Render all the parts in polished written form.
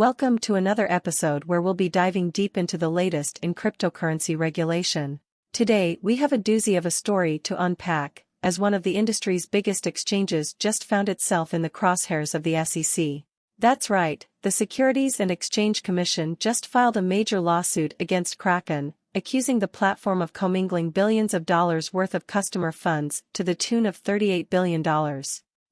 Welcome to another episode where we'll be diving deep into the latest in cryptocurrency regulation. Today, we have a doozy of a story to unpack, as one of the industry's biggest exchanges just found itself in the crosshairs of the SEC. That's right, the Securities and Exchange Commission just filed a major lawsuit against Kraken, accusing the platform of commingling billions of dollars worth of customer funds to the tune of $38 billion.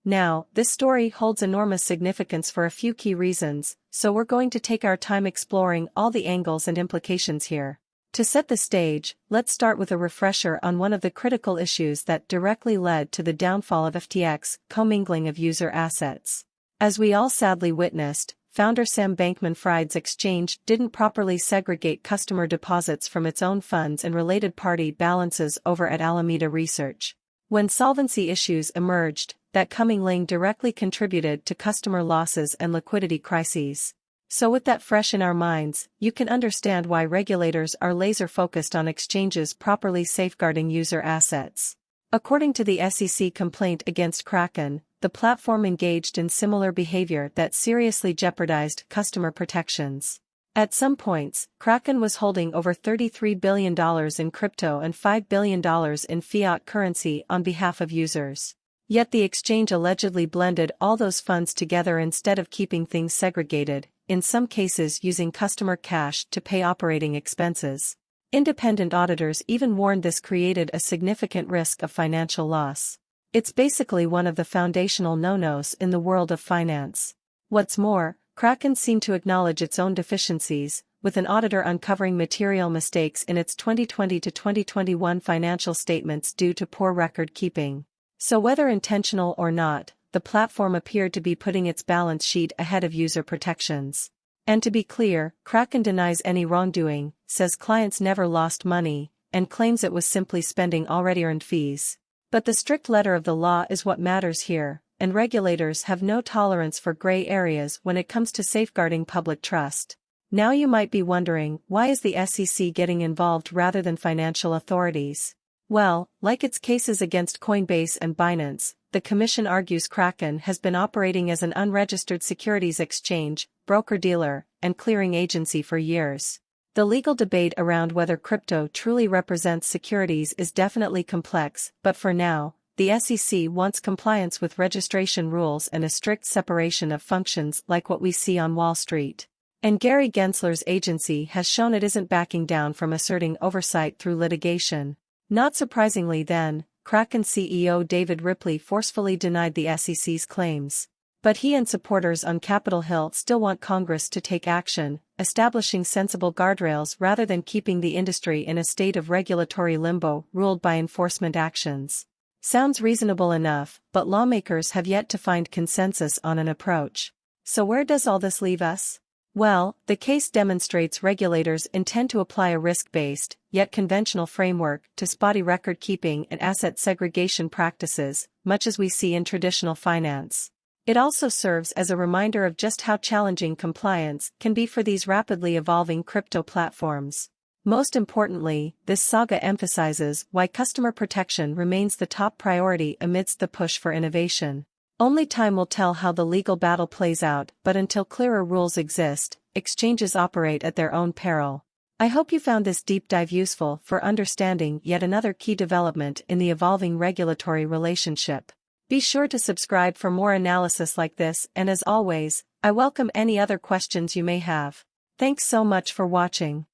Now, this story holds enormous significance for a few key reasons, so we're going to take our time exploring all the angles and implications here. To set the stage, let's start with a refresher on one of the critical issues that directly led to the downfall of FTX, commingling of user assets. As we all sadly witnessed, founder Sam Bankman-Fried's exchange didn't properly segregate customer deposits from its own funds and related party balances over at Alameda Research. When solvency issues emerged, that commingling directly contributed to customer losses and liquidity crises. So with that fresh in our minds, you can understand why regulators are laser-focused on exchanges properly safeguarding user assets. According to the SEC complaint against Kraken, the platform engaged in similar behavior that seriously jeopardized customer protections. At some points, Kraken was holding over $33 billion in crypto and $5 billion in fiat currency on behalf of users. Yet the exchange allegedly blended all those funds together instead of keeping things segregated, in some cases using customer cash to pay operating expenses. Independent auditors even warned this created a significant risk of financial loss. It's basically one of the foundational no-nos in the world of finance. What's more, Kraken seemed to acknowledge its own deficiencies, with an auditor uncovering material mistakes in its 2020 to 2021 financial statements due to poor record keeping. So whether intentional or not, the platform appeared to be putting its balance sheet ahead of user protections. And to be clear, Kraken denies any wrongdoing, says clients never lost money, and claims it was simply spending already earned fees. But the strict letter of the law is what matters here, and regulators have no tolerance for gray areas when it comes to safeguarding public trust. Now you might be wondering, why is the SEC getting involved rather than financial authorities? Well, like its cases against Coinbase and Binance, the Commission argues Kraken has been operating as an unregistered securities exchange, broker-dealer, and clearing agency for years. The legal debate around whether crypto truly represents securities is definitely complex, but for now, the SEC wants compliance with registration rules and a strict separation of functions like what we see on Wall Street. And Gary Gensler's agency has shown it isn't backing down from asserting oversight through litigation. Not surprisingly then, Kraken CEO David Ripley forcefully denied the SEC's claims. But he and supporters on Capitol Hill still want Congress to take action, establishing sensible guardrails rather than keeping the industry in a state of regulatory limbo ruled by enforcement actions. Sounds reasonable enough, but lawmakers have yet to find consensus on an approach. So where does all this leave us? Well, the case demonstrates regulators intend to apply a risk-based, yet conventional framework to spotty record-keeping and asset segregation practices, much as we see in traditional finance. It also serves as a reminder of just how challenging compliance can be for these rapidly evolving crypto platforms. Most importantly, this saga emphasizes why customer protection remains the top priority amidst the push for innovation. Only time will tell how the legal battle plays out, but until clearer rules exist, exchanges operate at their own peril. I hope you found this deep dive useful for understanding yet another key development in the evolving regulatory relationship. Be sure to subscribe for more analysis like this, and as always, I welcome any other questions you may have. Thanks so much for watching.